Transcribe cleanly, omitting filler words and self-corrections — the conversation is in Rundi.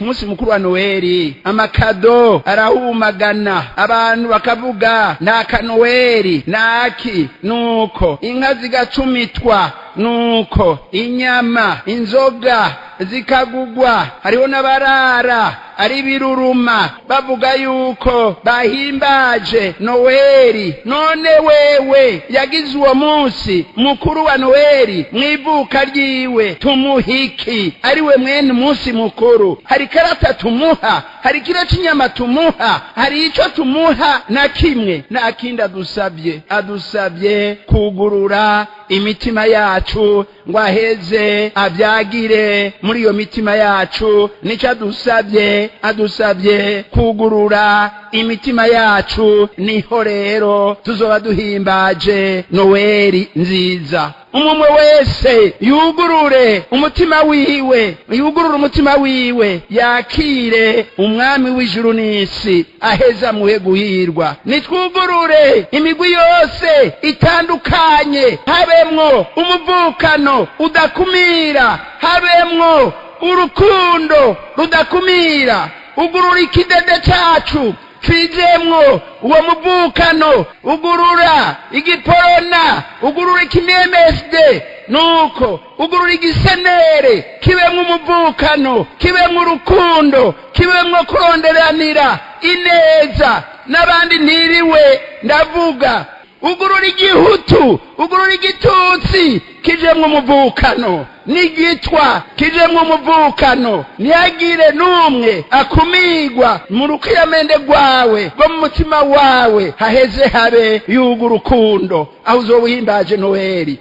ku munsi mukuru wa Noheli amakado arahumagana, abantu bakavuga nta kanoweli naki, nuko inka zigacumitwa, nuko inyama inzoga zikagugwa, hariho n'abarara ari biruruma bavuga yuko bahimbaje Noheli. None wewe yagize uwo munsi mukuru wa Noheli mwivuka ryiwe tumuhiki ariwe mwene umunsi mukuru? Hari karata tumuha? Hari kilo c'inyama tumuha? Hari ico tumuha? Na kimwe. Na kindi adusabye kugurura imitima yacu ngo aheze abyagire muri iyo mitima yacu. Nico adusabye kugurura imitima yacu, niho rero tuzoba duhimbaje Noheli nziza. Umwe wese yugurure umutima wiwe yakire umwami w'ijuru n'isi, aheza muhe guhirwa. Nitwugurure imigwi yose itandukanye, habemwo umuvukano udakumira, habemwo urukundo rudakumira. Ugurura ikidede cacu twijemwo uwo muvukano, ugurura igiporona, ugurura ikinemesde, nuko ugurura igisenere, kibemwo umuvukano, kibemwo urukundo, kibemwo kuronderanira ineza n'abandi ntiriwe ndavuga. Ugurura igihutu, ugurura igitutsi, kijemwo umuvukano, n'igitwa kijemwo umuvukano. Ntihagire n'umwe akumigwa mu rukiramende rwawe rwo mu mutima wawe, haheze habe yuga urukundo, aho uzoba uhimbaje Noheli.